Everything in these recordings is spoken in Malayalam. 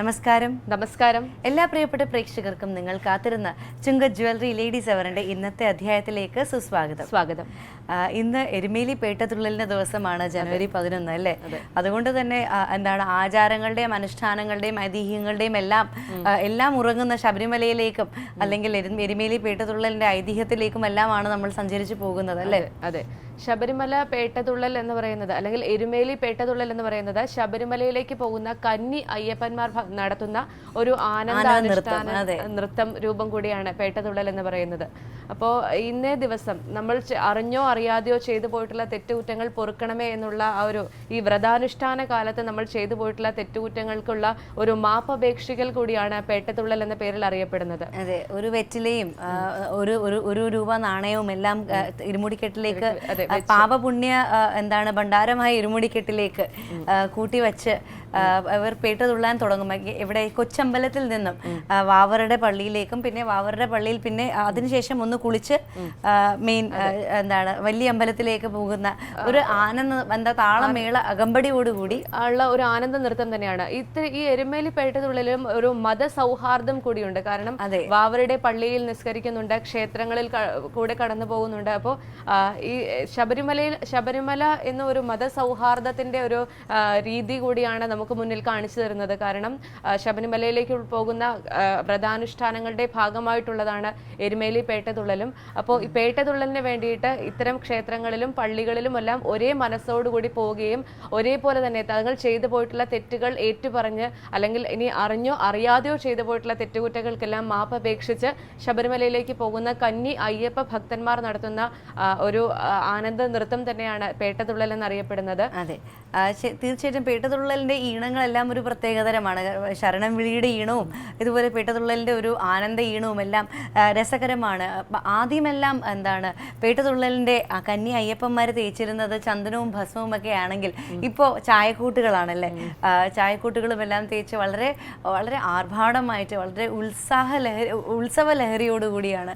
നമസ്കാരം. നമസ്കാരം. എല്ലാ പ്രിയപ്പെട്ട പ്രേക്ഷകർക്കും നിങ്ങൾ കാത്തിരുന്ന ചുങ്ക ജ്വല്ലറി ലേഡീസ് അവറിന്റെ ഇന്നത്തെ അധ്യായത്തിലേക്ക് സ്വാഗതം. ഇന്ന് എരുമേലി പേട്ടതുള്ളലിന്റെ ദിവസമാണ്, ജനുവരി 11 അല്ലേ? അതുകൊണ്ട് തന്നെ എന്താണ് ആചാരങ്ങളുടെയും അനുഷ്ഠാനങ്ങളുടെയും ഐതിഹ്യങ്ങളുടെയും എല്ലാം ഉറങ്ങുന്ന ശബരിമലയിലേക്കും അല്ലെങ്കിൽ എരുമേലി പേട്ടതുള്ളലിന്റെ ഐതിഹ്യത്തിലേക്കും എല്ലാമാണ് നമ്മൾ സഞ്ചരിച്ചു പോകുന്നത് അല്ലേ? അതെ. ശബരിമല പേട്ടതുള്ളൽ എന്ന് പറയുന്നത് അല്ലെങ്കിൽ എരുമേലി പേട്ടതുള്ളൽ എന്ന് പറയുന്നത് ശബരിമലയിലേക്ക് പോകുന്ന കന്നി അയ്യപ്പന്മാർ നടത്തുന്ന ഒരു ആനന്ദാനുഷ്ഠാന നൃത്തം രൂപം കൂടിയാണ് പേട്ടതുള്ളൽ എന്ന് പറയുന്നത്. അപ്പോൾ ഇന്നേ ദിവസം നമ്മൾ അറിഞ്ഞോ അറിയാതെയോ ചെയ്തു പോയിട്ടുള്ള തെറ്റുകുറ്റങ്ങൾ പൊറുക്കണമേ എന്നുള്ള ഈ വ്രതാനുഷ്ഠാന കാലത്ത് നമ്മൾ ചെയ്തു പോയിട്ടുള്ള തെറ്റുകുറ്റങ്ങൾക്കുള്ള ഒരു മാപ്പപേക്ഷികൾ കൂടിയാണ് പേട്ടതുള്ളൽ എന്ന പേരിൽ അറിയപ്പെടുന്നത്. അതെ, ഒരു വെറ്റിലയും ഒരു രൂപ നാണയവും എല്ലാം ഇരുമുടിക്കെട്ടിലേക്ക് പാപപുണ്യ ഭണ്ഡാരമായ ഇരുമുടിക്കെട്ടിലേക്ക് കൂട്ടിവച്ച് അവർ പേട്ടതുള്ളാൻ തുടങ്ങും. ഇവിടെ കൊച്ചമ്പലത്തിൽ നിന്നും വാവറുടെ പള്ളിയിലേക്കും പിന്നെ വാവറുടെ പള്ളിയിൽ പിന്നെ അതിനുശേഷം ഒന്ന് കുളിച്ച് മെയിൻ വലിയ അമ്പലത്തിലേക്ക് പോകുന്ന ഒരു താളമേള അകമ്പടിയോടുകൂടി ഉള്ള ഒരു ആനന്ദ നൃത്തം തന്നെയാണ്. ഈ എരുമേലി പേട്ടതുള്ളലും ഒരു മതസൗഹാർദ്ദം കൂടിയുണ്ട്. കാരണം വാവറുടെ പള്ളിയിൽ നിസ്കരിക്കുന്നുണ്ട്, ക്ഷേത്രങ്ങളിൽ കൂടെ കടന്നു പോകുന്നുണ്ട്. അപ്പോൾ ഈ ശബരിമല എന്ന ഒരു മതസൗഹാർദ്ദത്തിന്റെ ഒരു രീതി കൂടിയാണ് നമുക്ക് മുന്നിൽ കാണിച്ചു തരുന്നത്. കാരണം ശബരിമലയിലേക്ക് പോകുന്ന വ്രതാനുഷ്ഠാനങ്ങളുടെ ഭാഗമായിട്ടുള്ളതാണ് എരുമേലി പേട്ടതുള്ളലും. അപ്പോൾ ഈ പേട്ടതുള്ളലിന് വേണ്ടിയിട്ട് ഇത്തരം ക്ഷേത്രങ്ങളിലും പള്ളികളിലും എല്ലാം ഒരേ മനസ്സോടുകൂടി പോവുകയും ഒരേപോലെ തന്നെ തങ്ങൾ ചെയ്തു പോയിട്ടുള്ള തെറ്റുകൾ ഏറ്റുപറഞ്ഞ് അല്ലെങ്കിൽ ഇനി അറിഞ്ഞോ അറിയാതെയോ ചെയ്തു പോയിട്ടുള്ള തെറ്റുകുറ്റങ്ങൾക്കെല്ലാം മാപ്പപേക്ഷിച്ച് ശബരിമലയിലേക്ക് പോകുന്ന കന്നി അയ്യപ്പ ഭക്തന്മാർ നടത്തുന്ന ഒരു ആനന്ദ നൃത്തം തന്നെയാണ് പേട്ടതുള്ളൽ എന്നറിയപ്പെടുന്നത്. അതെ, തീർച്ചയായിട്ടും പേട്ടതുള്ളലിന്റെ ഈണങ്ങളെല്ലാം ഒരു പ്രത്യേകതരമാണ്. ശരണം വിളിയുടെ ഈണവും ഇതുപോലെ പേട്ടതുള്ളലിന്റെ ഒരു ആനന്ദ ഈണവും എല്ലാം രസകരമാണ്. ആദ്യമെല്ലാം പേട്ടതുള്ളലിന്റെ കന്നി അയ്യപ്പന്മാര് തേച്ചിരുന്നത് ചന്ദനവും ഭസ്മവും ഒക്കെ ആണെങ്കിൽ ഇപ്പോൾ ചായക്കൂട്ടുകളാണല്ലേ. ചായക്കൂട്ടുകളും എല്ലാം തേച്ച് വളരെ വളരെ ആർഭാടമായിട്ട് വളരെ ഉത്സവ ലഹരിയോടുകൂടിയാണ്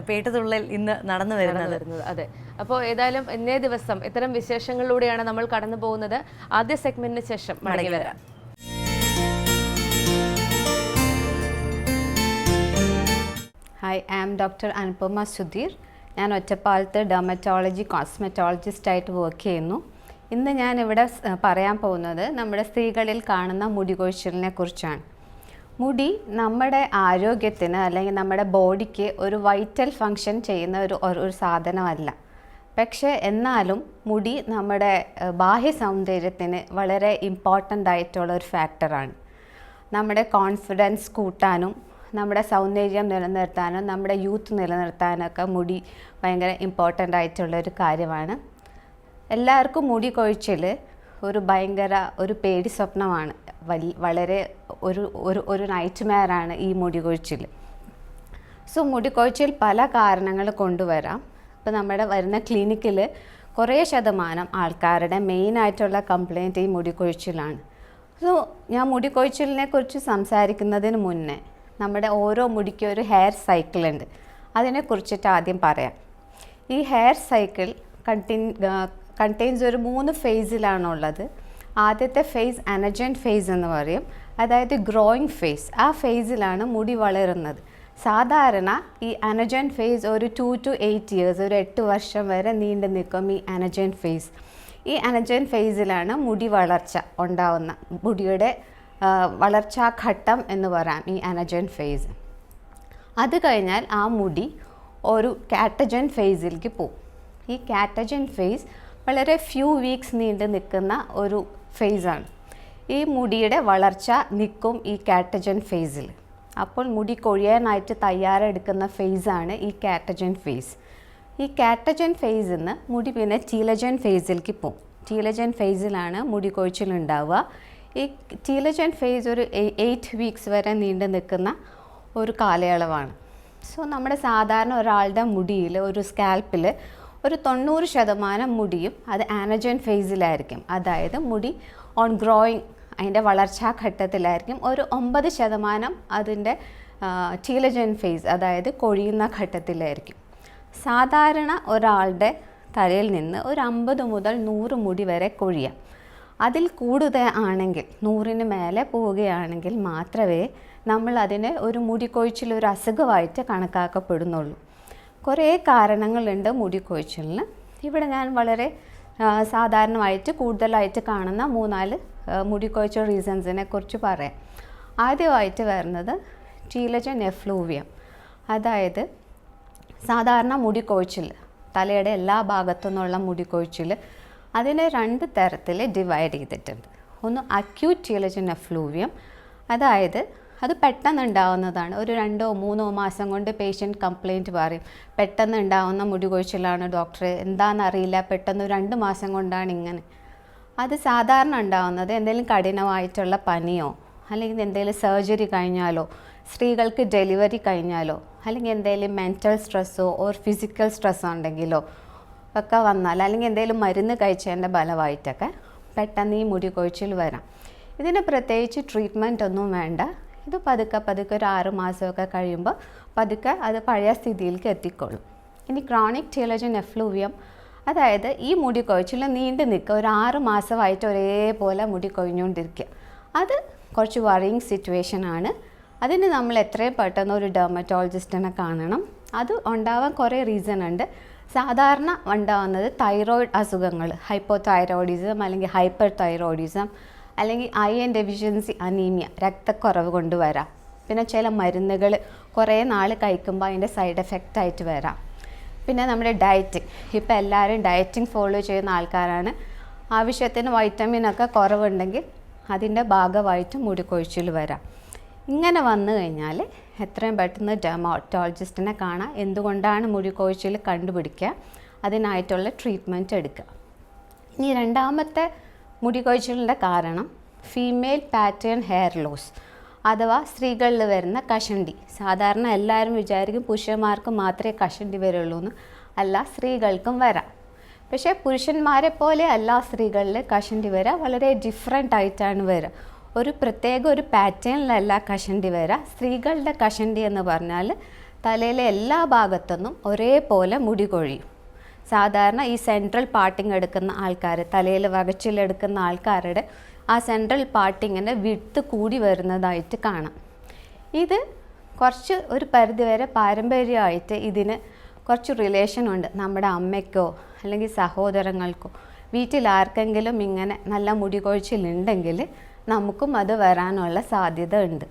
പേട്ടതുള്ളൽ ഇന്ന് നടന്നു വരുന്നത്. അതെ. അപ്പോൾ ഏതായാലും ഇന്നേ ദിവസം ഇത്തരം വിശേഷങ്ങളിലൂടെയാണ് നമ്മൾ കടന്നു പോകുന്നത്. ആദ്യ സെഗ്മെന്റിന് ശേഷം മടങ്ങി വരാം. Hi, I am doctor Anupama Sudheer. ഞാൻ ഒറ്റപ്പാലത്ത് ഡെർമറ്റോളജി കോസ്മെറ്റോളജിസ്റ്റായിട്ട് വർക്ക് ചെയ്യുന്നു. ഇന്ന് ഞാൻ ഇവിടെ പറയാൻ പോകുന്നത് നമ്മുടെ സ്ത്രീകളിൽ കാണുന്ന മുടി കൊഴിച്ചിലിനെ കുറിച്ചാണ്. മുടി നമ്മുടെ ആരോഗ്യത്തിന് അല്ലെങ്കിൽ നമ്മുടെ ബോഡിക്ക് ഒരു വൈറ്റൽ ഫങ്ഷൻ ചെയ്യുന്ന ഒരു സാധനമല്ല. പക്ഷേ എന്നാലും മുടി നമ്മുടെ ബാഹ്യ സൗന്ദര്യത്തിന് വളരെ ഇമ്പോർട്ടൻ്റ് ആയിട്ടുള്ള ഒരു ഫാക്ടറാണ്. നമ്മുടെ കോൺഫിഡൻസ് കൂട്ടാനും നമ്മുടെ സൗന്ദര്യം നിലനിർത്താനും നമ്മുടെ യൂത്ത് നിലനിർത്താനൊക്കെ മുടി ഭയങ്കര ഇമ്പോർട്ടൻ്റ് ആയിട്ടുള്ളൊരു കാര്യമാണ്. എല്ലാവർക്കും മുടി കൊഴിച്ചിൽ ഒരു പേടി സ്വപ്നമാണ്. വളരെ ഒരു നൈറ്റ്മെയറാണ് ഈ മുടി കൊഴിച്ചിൽ. സോ മുടി കൊഴിച്ചിൽ പല കാരണങ്ങൾ കൊണ്ടുവരാം. ഇപ്പോൾ നമ്മുടെ വരുന്ന ക്ലിനിക്കിൽ കുറേ ശതമാനം ആൾക്കാരുടെ മെയിനായിട്ടുള്ള കംപ്ലയിൻറ്റ് ഈ മുടി കൊഴിച്ചിലാണ്. സോ ഞാൻ മുടി കൊഴിച്ചിലിനെ കുറിച്ച് സംസാരിക്കുന്നതിന് മുന്നേ നമ്മുടെ ഓരോ മുടിക്കും ഒരു ഹെയർ സൈക്കിൾ ഉണ്ട്. അതിനെക്കുറിച്ചിട്ട് ആദ്യം പറയാം. ഈ ഹെയർ സൈക്കിൾ കണ്ടെയ്ൻസ് ഒരു 3 ഫേസിലാണുള്ളത്. ആദ്യത്തെ ഫേസ് അനജൻ ഫേസ് എന്ന് പറയും, അതായത് ഗ്രോയിങ് ഫേസ്. ആ ഫേസിലാണ് മുടി വളരുന്നത്. സാധാരണ ഈ അനജൻ ഫേസ് ഒരു 2 to 8 years, ഒരു 8 വർഷം വരെ നീണ്ടു നിൽക്കും ഈ അനജൻ ഫേസ്. ഈ അനജൻ ഫേസിലാണ് മുടി വളർച്ച ഉണ്ടാവുന്ന, മുടിയുടെ വളർച്ചാഘട്ടം എന്ന് പറയാം ഈ അനജൻ ഫേസ്. അത് കഴിഞ്ഞാൽ ആ മുടി ഒരു കാറ്റജൻ ഫേസിലേക്ക് പോകും. ഈ കാറ്റജൻ ഫേസ് വളരെ ഫ്യൂ വീക്സ് നീണ്ടു നിൽക്കുന്ന ഒരു ഫേസാണ്. ഈ മുടിയുടെ വളർച്ച നിൽക്കും ഈ കാറ്റജൻ ഫേസിൽ. അപ്പോൾ മുടി കൊഴിയാനായിട്ട് തയ്യാറെടുക്കുന്ന ഫേസാണ് ഈ കാറ്റജൻ ഫേസ്. ഈ കാറ്റജൻ ഫേസിൽ നിന്ന് മുടി പിന്നെ ടീലജൻ ഫേസിലേക്ക് പോകും. ടീലജൻ ഫേസിലാണ് മുടി കൊഴിച്ചിലുണ്ടാവുക. ഈ ടീലജൻ ഫേസ് ഒരു 8 വീക്സ് വരെ നീണ്ടു നിൽക്കുന്ന ഒരു കാലയളവാണ്. സോ നമ്മുടെ സാധാരണ ഒരാളുടെ മുടിയിൽ ഒരു സ്കാൽപ്പിൽ ഒരു 90% മുടിയും അത് ആനജൻ ഫേസിലായിരിക്കും. അതായത് മുടി ഓൺ ഗ്രോയിങ്, അതിൻ്റെ വളർച്ചാഘട്ടത്തിലായിരിക്കും. ഒരു 9% അതിൻ്റെ ടീലജൻ ഫേസ്, അതായത് കൊഴിയുന്ന ഘട്ടത്തിലായിരിക്കും. സാധാരണ ഒരാളുടെ തലയിൽ നിന്ന് ഒരു 50 മുതൽ 100 മുടി വരെ കൊഴിയാം. അതിൽ കൂടുതൽ ആണെങ്കിൽ 100-ന് മേലെ പോവുകയാണെങ്കിൽ മാത്രമേ നമ്മൾ അതിനെ ഒരു മുടികൊഴിച്ചിൽ ഒരു അസുഖമായിട്ട് കണക്കാക്കപ്പെടുന്നുള്ളൂ. കുറേ കാരണങ്ങളുണ്ട് മുടികൊഴിച്ചിലിന്. ഇവിടെ ഞാൻ വളരെ സാധാരണമായിട്ട് കൂടുതലായിട്ട് കാണുന്ന 3-4 മുടികൊഴിച്ചിൽ റീസൺസിനെ കുറിച്ച് പറയാം. ആദ്യമായിട്ട് വരുന്നത് ടീലജൻ എഫ്ലൂവിയം. അതായത് സാധാരണ മുടികൊഴിച്ചിൽ, തലയുടെ എല്ലാ ഭാഗത്തു നിന്നുള്ള മുടികൊഴിച്ചിൽ, അതിനെ 2 തരത്തിൽ ഡിവൈഡ് ചെയ്തിട്ടുണ്ട്. ഒന്ന് അക്യൂട്ട് ടീലജൻ എഫ്ലൂവിയം, അതായത് അത് പെട്ടെന്ന് ഉണ്ടാവുന്നതാണ്. ഒരു 2-3 മാസം കൊണ്ട് പേഷ്യൻറ്റ് കംപ്ലയിൻറ്റ് പറയും, പെട്ടെന്ന് ഉണ്ടാവുന്ന മുടികൊഴിച്ചിലാണ് ഡോക്ടറെ, എന്താണെന്നറിയില്ല, പെട്ടെന്ന് 2 മാസം കൊണ്ടാണ് ഇങ്ങനെ. അത് സാധാരണ ഉണ്ടാവുന്നത് എന്തെങ്കിലും കഠിനമായിട്ടുള്ള പനിയോ അല്ലെങ്കിൽ എന്തെങ്കിലും സർജറി കഴിഞ്ഞാലോ, സ്ത്രീകൾക്ക് ഡെലിവറി കഴിഞ്ഞാലോ, അല്ലെങ്കിൽ എന്തെങ്കിലും മെൻ്റൽ സ്ട്രെസ്സോ ഓർ ഫിസിക്കൽ സ്ട്രെസ്സോ ഉണ്ടെങ്കിലോ ഒക്കെ വന്നാൽ, അല്ലെങ്കിൽ എന്തെങ്കിലും മരുന്ന് കഴിച്ചതിൻ്റെ ഫലമായിട്ടൊക്കെ പെട്ടെന്ന് ഈ മുടികൊഴിച്ചിൽ വരാം. ഇതിന് പ്രത്യേകിച്ച് ട്രീറ്റ്മെൻറ്റ് ഒന്നും വേണ്ട. ഇത് പതുക്കെ ഒരു 6 മാസമൊക്കെ കഴിയുമ്പോൾ പതുക്കെ അത് പഴയ സ്ഥിതിയിലേക്ക് എത്തിക്കൊള്ളും. ഇനി ക്രോണിക് ടീലജൻ എഫ്ലൂവിയം, അതായത് ഈ മുടി കൊഴിച്ചിൽ നീണ്ടു നിൽക്കുക, ഒരു 6 മാസമായിട്ട് ഒരേപോലെ മുടി കൊഴിഞ്ഞുകൊണ്ടിരിക്കുക. അത് കുറച്ച് വറിയിങ് സിറ്റുവേഷനാണ്. അതിന് നമ്മൾ എത്രയും പെട്ടെന്ന് ഒരു ഡെർമറ്റോളജിസ്റ്റിനെ കാണണം. അത് ഉണ്ടാവാൻ കുറേ റീസൺ ഉണ്ട്. സാധാരണ ഉണ്ടാവുന്നത് തൈറോയിഡ് അസുഖങ്ങൾ, ഹൈപ്പോതൈറോയിഡിസം അല്ലെങ്കിൽ ഹൈപ്പർ തൈറോയിഡിസം, അല്ലെങ്കിൽ അയൺ ഡെഫിഷ്യൻസി അനീമിയ, രക്തക്കുറവ് കൊണ്ടുവരാം. പിന്നെ ചില മരുന്നുകൾ കുറേ നാൾ കഴിക്കുമ്പോൾ അതിൻ്റെ സൈഡ് എഫക്റ്റ് ആയിട്ട് വരാം. പിന്നെ നമ്മുടെ ഡയറ്റിങ്, ഇപ്പോൾ എല്ലാവരും ഡയറ്റിങ് ഫോളോ ചെയ്യുന്ന ആൾക്കാരാണ്. ആവശ്യത്തിന് വൈറ്റമിനൊക്കെ കുറവുണ്ടെങ്കിൽ അതിൻ്റെ ഭാഗമായിട്ട് മുടികൊഴിച്ചിൽ വരാം. ഇങ്ങനെ വന്നു കഴിഞ്ഞാൽ എത്രയും പെട്ടെന്ന് ഡെർമറ്റോളജിസ്റ്റിനെ കാണാം. എന്തുകൊണ്ടാണ് മുടികൊഴിച്ചിൽ കണ്ടുപിടിക്കുക, അതിനായിട്ടുള്ള ട്രീറ്റ്മെൻറ്റ് എടുക്കുക. ഇനി രണ്ടാമത്തെ മുടികൊഴിച്ചിലിൻ്റെ കാരണം ഫീമെയിൽ പാറ്റേൺ ഹെയർ ലോസ്, അഥവാ സ്ത്രീകളിൽ വരുന്ന കഷണ്ടി. സാധാരണ എല്ലാവരും വിചാരിക്കും പുരുഷന്മാർക്ക് മാത്രമേ കഷണ്ടി വരുള്ളൂ എന്ന്. അല്ല, സ്ത്രീകൾക്കും വരാം. പക്ഷേ പുരുഷന്മാരെ പോലെ അല്ല സ്ത്രീകളിൽ കഷണ്ടി വരിക, വളരെ ഡിഫറെൻ്റ് ആയിട്ടാണ് വരിക. ഒരു പ്രത്യേക ഒരു പാറ്റേണിലല്ല കഷണ്ടി വരിക. സ്ത്രീകളുടെ കഷണ്ടി എന്ന് പറഞ്ഞാൽ തലയിലെ എല്ലാ ഭാഗത്തുനിന്നും ഒരേപോലെ മുടി കൊഴിയും. സാധാരണ ഈ സെൻട്രൽ പാർട്ടിങ് എടുക്കുന്ന ആൾക്കാർ, തലയിൽ വകച്ചിലെടുക്കുന്ന ആൾക്കാരുടെ ആ സെൻട്രൽ പാർട്ടിങ്ങിൻ്റെ വിഡ്ത്ത് കൂടി വരുന്നതായിട്ട് കാണാം. ഇത് കുറച്ച് ഒരു പരിധിവരെ പാരമ്പര്യമായിട്ട് ഇതിന് കുറച്ച് റിലേഷനുണ്ട്. നമ്മുടെ അമ്മയ്ക്കോ അല്ലെങ്കിൽ സഹോദരങ്ങൾക്കോ വീട്ടിൽ ആർക്കെങ്കിലും ഇങ്ങനെ നല്ല മുടി കൊഴിച്ചിലുണ്ടെങ്കിൽ നമുക്കും അത് വരാനുള്ള സാധ്യത ഉണ്ട്.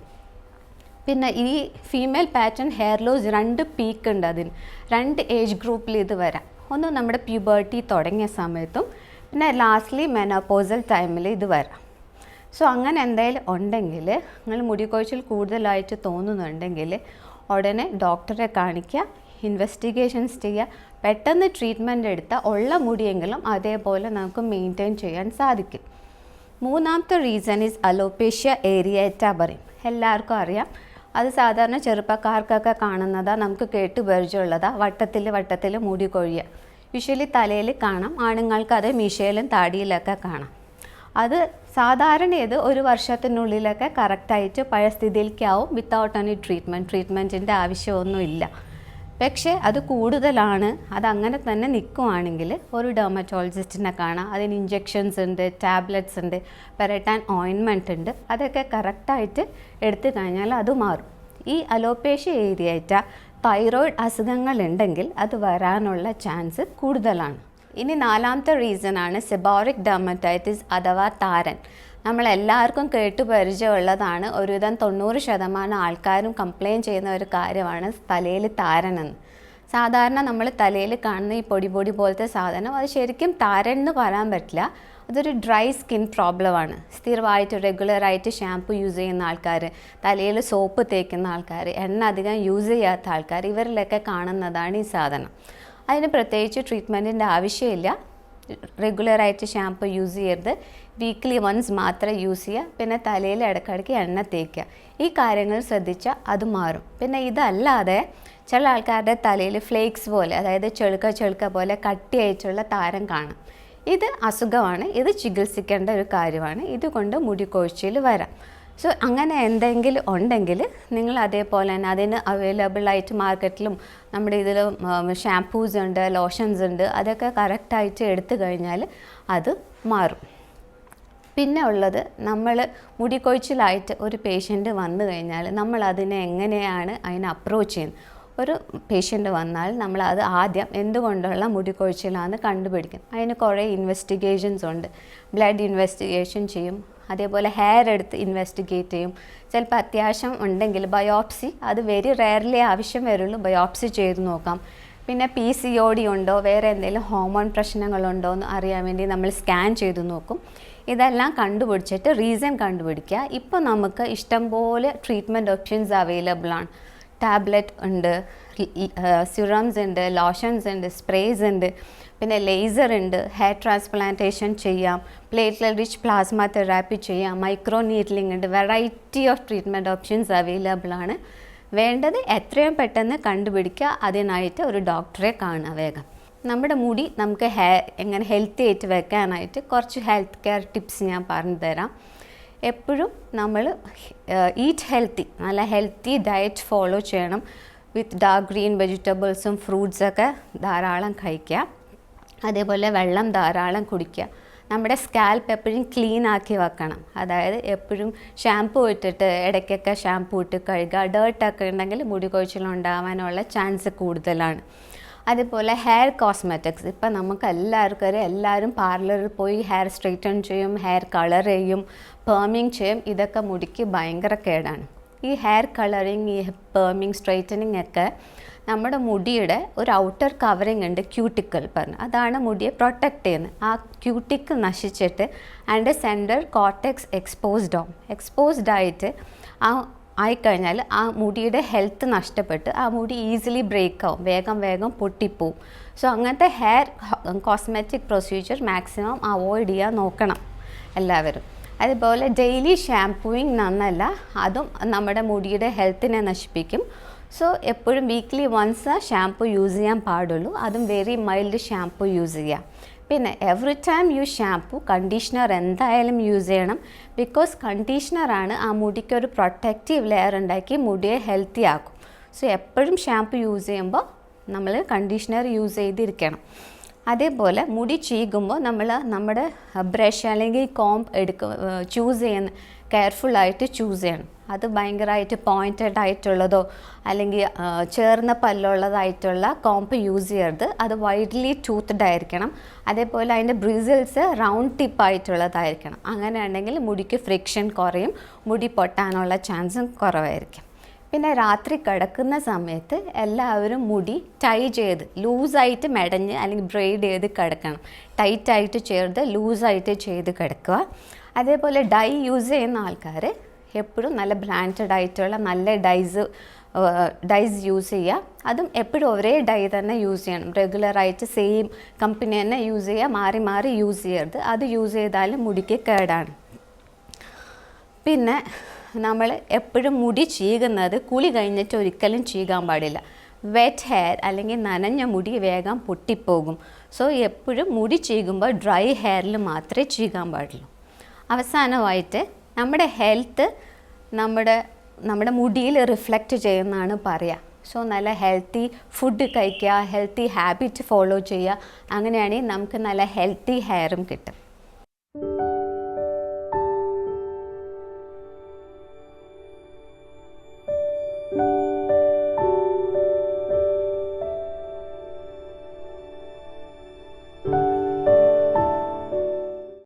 പിന്നെ ഈ female pattern hair loss 2 peak ഉണ്ട്. അതിന് 2 ഏജ് ഗ്രൂപ്പിൽ ഇത് വരാം. ഒന്ന് നമ്മുടെ പ്യൂബർട്ടി തുടങ്ങിയ സമയത്തും പിന്നെ ലാസ്റ്റ്ലി മെനോപോസൽ ടൈമിൽ ഇത് വരാം. സോ അങ്ങനെ എന്തെങ്കിലും ഉണ്ടെങ്കിൽ, നിങ്ങൾ മുടി കൊഴിച്ചിൽ കൂടുതലായിട്ട് തോന്നുന്നുണ്ടെങ്കിൽ ഉടനെ ഡോക്ടറെ കാണിക്കുക, ഇൻവെസ്റ്റിഗേഷൻസ് ചെയ്യുക, പെട്ടെന്ന് ട്രീറ്റ്മെൻറ്റ് എടുത്താൽ ഉള്ള മുടിയെങ്കിലും അതേപോലെ നമുക്ക് മെയിൻറ്റെയിൻ ചെയ്യാൻ സാധിക്കും. മൂന്നാമത്തെ റീസൺ ഈസ് അലോപേഷ്യ ഏരിയേറ്റ പറയും. എല്ലാവർക്കും അറിയാം. അത് സാധാരണ ചെറുപ്പക്കാർക്കൊക്കെ കാണുന്നതാണ്, നമുക്ക് കേട്ട് പരിചയമുള്ളതാണ്. വട്ടത്തിൽ മുടി കൊഴിയുക. യൂഷ്വലി തലയിൽ കാണാം, ആണുങ്ങൾക്ക് അത് മീശയിലും താടിയിലൊക്കെ കാണാം. അത് സാധാരണ ഇത് 1 വർഷത്തിനുള്ളിലൊക്കെ കറക്റ്റായിട്ട് പഴയ സ്ഥിതിയിലേക്കാവും വിത്തൗട്ട് എനി ട്രീറ്റ്മെൻറ്റിൻ്റെ ആവശ്യമൊന്നുമില്ല. പക്ഷേ അത് കൂടുതലാണ്, അതങ്ങനെ തന്നെ നിൽക്കുവാണെങ്കിൽ ഒരു ഡെർമറ്റോളജിസ്റ്റിനെ കാണാം. അതിന് ഇഞ്ചെക്ഷൻസ് ഉണ്ട്, ടാബ്ലറ്റ്സ് ഉണ്ട്, പെരട്ടാൻ ഓയിൻമെൻറ്റ് ഉണ്ട്. അതൊക്കെ കറക്റ്റായിട്ട് എടുത്തു കഴിഞ്ഞാൽ അത് മാറും. ഈ അലോപേഷ്യ ഏരിയേറ്റ തൈറോയിഡ് അസുഖങ്ങളുണ്ടെങ്കിൽ അത് വരാനുള്ള ചാൻസ് കൂടുതലാണ്. ഇനി 4ാമത്തെ റീസണാണ് സെബോറിക് ഡെർമറ്റൈറ്റിസ് അഥവാ താരൻ. നമ്മളെല്ലാവർക്കും കേട്ടു പരിചയമുള്ളതാണ്. ഒരുവിധം 90% ആൾക്കാരും കംപ്ലയിൻറ്റ് ചെയ്യുന്ന ഒരു കാര്യമാണ് തലയിൽ താരനെന്ന്. സാധാരണ നമ്മൾ തലയിൽ കാണുന്ന ഈ പൊടി പോലത്തെ സാധനം അത് ശരിക്കും താരൻ എന്ന് പറയാൻ പറ്റില്ല. അതൊരു ഡ്രൈ സ്കിൻ പ്രോബ്ലമാണ്. സ്ഥിരമായിട്ട് റെഗുലറായിട്ട് ഷാമ്പു യൂസ് ചെയ്യുന്ന ആൾക്കാർ, തലയിൽ സോപ്പ് തേക്കുന്ന ആൾക്കാർ, എണ്ണ അധികം യൂസ് ചെയ്യാത്ത ആൾക്കാർ, ഇവരിലൊക്കെ കാണുന്നതാണ് ഈ സാധനം. അതിന് പ്രത്യേകിച്ച് ട്രീറ്റ്മെൻറ്റിൻ്റെ ആവശ്യമില്ല. റെഗുലറായിട്ട് ഷാമ്പു യൂസ് ചെയ്യരുത്, വീക്ക്ലി വൺസ് മാത്രമേ യൂസ് ചെയ്യുക. പിന്നെ തലയിൽ ഇടയ്ക്കിടയ്ക്ക് എണ്ണ തേക്കുക. ഈ കാര്യങ്ങൾ ശ്രദ്ധിച്ചാൽ അത് മാറും. പിന്നെ ഇതല്ലാതെ ചില ആൾക്കാരുടെ തലയിൽ ഫ്ലേക്സ് പോലെ, അതായത് ചെളുക്ക പോലെ കട്ടിയായിട്ടുള്ള താരം കാണാം. ഇത് അസുഖമാണ്, ഇത് ചികിത്സിക്കേണ്ട ഒരു കാര്യമാണ്. ഇതുകൊണ്ട് മുടി കൊഴിച്ചിൽ വരാം. സോ അങ്ങനെ എന്തെങ്കിലും ഉണ്ടെങ്കിൽ നിങ്ങൾ അതേപോലെ തന്നെ അതിന് അവൈലബിളായിട്ട് മാർക്കറ്റിലും നമ്മുടെ ഇതിലും ഷാംപൂസ് ഉണ്ട്, ലോഷൻസ് ഉണ്ട്, അതൊക്കെ കറക്റ്റായിട്ട് എടുത്തു കഴിഞ്ഞാൽ അത് മാറും. പിന്നെ ഉള്ളത്, നമ്മൾ മുടികൊഴിച്ചിലായിട്ട് ഒരു പേഷ്യൻ്റ് വന്നു കഴിഞ്ഞാൽ നമ്മൾ അതിനെ എങ്ങനെയാണ് അതിനെ അപ്രോച്ച് ചെയ്യുന്നത്. ഒരു പേഷ്യൻ്റ് വന്നാൽ നമ്മൾ അത് ആദ്യം എന്തുകൊണ്ടുള്ള മുടികൊഴിച്ചിലാണെന്ന് കണ്ടുപിടിക്കും. അതിന് കുറേ ഇൻവെസ്റ്റിഗേഷൻസ് ഉണ്ട്. ബ്ലഡ് ഇൻവെസ്റ്റിഗേഷൻ ചെയ്യും, അതേപോലെ ഹെയർ എടുത്ത് ഇൻവെസ്റ്റിഗേറ്റ് ചെയ്യും. ചിലപ്പോൾ അത്യാവശ്യം ഉണ്ടെങ്കിൽ ബയോപ്സി, അത് വെരി റെയർലി ആവശ്യം വരുള്ളൂ, ബയോപ്സി ചെയ്ത് നോക്കാം. പിന്നെ PCOD ഉണ്ടോ, വേറെ എന്തെങ്കിലും ഹോർമോൺ പ്രശ്നങ്ങളുണ്ടോ എന്ന് അറിയാൻ വേണ്ടി നമ്മൾ സ്കാൻ ചെയ്ത് നോക്കും. ഇതെല്ലാം കണ്ടുപിടിച്ചിട്ട് റീസൺ കണ്ടുപിടിക്കുക. ഇപ്പോൾ നമുക്ക് ഇഷ്ടംപോലെ ട്രീറ്റ്മെൻറ്റ് ഓപ്ഷൻസ് അവൈലബിൾ ആണ്. ടാബ്ലറ്റ് ഉണ്ട്, സിറംസ് ഉണ്ട്, ലോഷൻസ് ഉണ്ട്, സ്പ്രേസ് ഉണ്ട്, പിന്നെ ലേസർ ഉണ്ട്, ഹെയർ ട്രാൻസ്പ്ലാന്റേഷൻ ചെയ്യാം, പ്ലേറ്റ്ലെറ്റ് റിച്ച് പ്ലാസ്മ തെറാപ്പി ചെയ്യാം, മൈക്രോ നീഡ്ലിംഗ് ഉണ്ട്. Variety of treatment options available ആണ്. വേണ്ടത് എത്രയും പെട്ടെന്ന് കണ്ടുപിടിക്കുക, അതിനായിട്ട് ഒരു ഡോക്ടറെ കാണുക വേഗം. നമ്മുടെ മുടി നമുക്ക് എങ്ങനെ ഹെൽത്തി ആയിട്ട് വെക്കാനായിട്ട് കുറച്ച് ഹെൽത്ത് കെയർ ടിപ്സ് ഞാൻ പറഞ്ഞു തരാം. എപ്പോഴും നമ്മൾ ഈറ്റ് ഹെൽത്തി, നല്ല ഹെൽത്തി ഡയറ്റ് ഫോളോ ചെയ്യണം. വിത്ത് ഡാർക്ക് ഗ്രീൻ വെജിറ്റബിൾസും ഫ്രൂട്ട്സൊക്കെ ധാരാളം കഴിക്കുക. അതേപോലെ വെള്ളം ധാരാളം കുടിക്കുക. നമ്മുടെ സ്കാൽപ്പ് എപ്പോഴും ക്ലീൻ ആക്കി വെക്കണം. അതായത് എപ്പോഴും ഷാമ്പൂ ഇട്ടിട്ട് ഇടയ്ക്കൊക്കെ ഷാമ്പൂ ഇട്ട് കഴുകുക. ഡേർട്ടൊക്കെ ഉണ്ടെങ്കിൽ മുടി കൊഴിച്ചിലുണ്ടാവാനുള്ള ചാൻസ് കൂടുതലാണ്. അതേപോലെ ഹെയർ കോസ്മെറ്റിക്സ്, ഇപ്പം നമുക്ക് എല്ലാവരും പാർലറിൽ പോയി ഹെയർ സ്ട്രെയിറ്റൻ ചെയ്യും, ഹെയർ കളർ ചെയ്യും, പെർമിങ് ചെയ്യും. ഇതൊക്കെ മുടിക്ക് ഭയങ്കര കേടാണ്. ഈ ഹെയർ കളറിങ്, ഈ പെർമിങ്, സ്ട്രെയിറ്റനിങ് ഒക്കെ നമ്മുടെ മുടിയുടെ ഒരു ഔട്ടർ കവറിങ് ഉണ്ട്, ക്യൂട്ടിക്കിൾ പറഞ്ഞ്, അതാണ് മുടിയെ പ്രൊട്ടക്റ്റ് ചെയ്യുന്നത്. ആ ക്യൂട്ടിക്കിൾ നശിച്ചിട്ട് അതിൻ്റെ സെൻറ്റർ കോർട്ടെക്സ് എക്സ്പോസ്ഡ് ആയിട്ട് ആയിക്കഴിഞ്ഞാൽ ആ മുടിയുടെ ഹെൽത്ത് നഷ്ടപ്പെട്ട് ആ മുടി ഈസിലി ബ്രേക്ക് ആവും, വേഗം പൊട്ടിപ്പോവും. സോ അങ്ങനത്തെ hair cosmetic procedure maximum avoid ചെയ്യാൻ നോക്കണം എല്ലാവരും. അതുപോലെ ഡെയിലി ഷാംപൂയിങ് നന്നല്ല, അതും നമ്മുടെ മുടിയുടെ ഹെൽത്തിനെ നശിപ്പിക്കും. സോ എപ്പോഴും വീക്ക്ലി വൺസ് ഷാംപൂ യൂസ് ചെയ്യാൻ പാടുള്ളൂ, അതും വെരി മൈൽഡ് ഷാംപൂ യൂസ് ചെയ്യുക. പിന്നെ every time use shampoo, conditioner എന്തായാലും യൂസ് ചെയ്യണം. ബിക്കോസ് കണ്ടീഷണറാണ് ആ മുടിക്കൊരു പ്രൊട്ടക്റ്റീവ് ലെയർ ഉണ്ടാക്കി മുടിയെ ഹെൽത്തി ആക്കും. സോ എപ്പോഴും ഷാംപൂ യൂസ് ചെയ്യുമ്പോൾ നമ്മൾ കണ്ടീഷണർ യൂസ് ചെയ്തിരിക്കണം. അതേപോലെ മുടി ചീകുമ്പോൾ നമ്മുടെ ബ്രഷ് അല്ലെങ്കിൽ കോംബ് ചൂസ് ചെയ്യുന്ന കെയർഫുള്ളായിട്ട് ചൂസ് ചെയ്യണം. അത് ഭയങ്കരമായിട്ട് പോയിൻറ്റഡ് ആയിട്ടുള്ളതോ അല്ലെങ്കിൽ ചേർന്ന പല്ലുള്ളതായിട്ടുള്ള കോംബ് യൂസ് ചെയ്യരുത്. അത് വൈഡ്ലി ടൂത്ത്ഡ് ആയിരിക്കണം. അതേപോലെ അതിൻ്റെ ബ്രിസിൽസ് റൗണ്ട് ടിപ്പായിട്ടുള്ളതായിരിക്കണം. അങ്ങനെയാണെങ്കിൽ മുടിക്ക് ഫ്രിക്ഷൻ കുറയും, മുടി പൊട്ടാനുള്ള ചാൻസും കുറവായിരിക്കും. പിന്നെ രാത്രി കിടക്കുന്ന സമയത്ത് എല്ലാവരും മുടി ടൈ ചെയ്ത് ലൂസായിട്ട് മെടഞ്ഞ് അല്ലെങ്കിൽ ബ്രെയ്ഡ് ചെയ്ത് കിടക്കണം. ടൈറ്റായിട്ട് ചേർത്ത് ലൂസായിട്ട് ചെയ്ത് കിടക്കുക. അതേപോലെ ഡൈ യൂസ് ചെയ്യുന്ന ആൾക്കാർ എപ്പോഴും നല്ല ബ്രാൻഡഡ് ആയിട്ടുള്ള നല്ല ഡൈസ് യൂസ് ചെയ്യുക. അതും എപ്പോഴും ഒരേ ഡൈ തന്നെ യൂസ് ചെയ്യണം. റെഗുലറായിട്ട് സെയിം കമ്പനി തന്നെ യൂസ് ചെയ്യുക, മാറി യൂസ് ചെയ്യരുത്. അത് യൂസ് ചെയ്താലും മുടിക്ക് കേടാണ്. പിന്നെ നമ്മൾ എപ്പോഴും മുടി ചീകുന്നത് കുളി കഴിഞ്ഞിട്ട് ഒരിക്കലും ചീകാൻ പാടില്ല. വെറ്റ് ഹെയർ അല്ലെങ്കിൽ നനഞ്ഞ മുടി വേഗം പൊട്ടിപ്പോകും. സോ എപ്പോഴും മുടി ചീകുമ്പോൾ ഡ്രൈ ഹെയറിൽ മാത്രമേ ചീകാൻ പാടുള്ളൂ. അവസാനമായിട്ട് നമ്മുടെ ഹെൽത്ത് നമ്മുടെ മുടിയിൽ റിഫ്ലക്റ്റ് ചെയ്യുന്നതാണ് പറയുക. സോ നല്ല ഹെൽത്തി ഫുഡ് കഴിക്കുക, ഹെൽത്തി ഹാബിറ്റ് ഫോളോ ചെയ്യുക. അങ്ങനെയാണെങ്കിൽ നമുക്ക് നല്ല ഹെൽത്തി ഹെയറും കിട്ടും.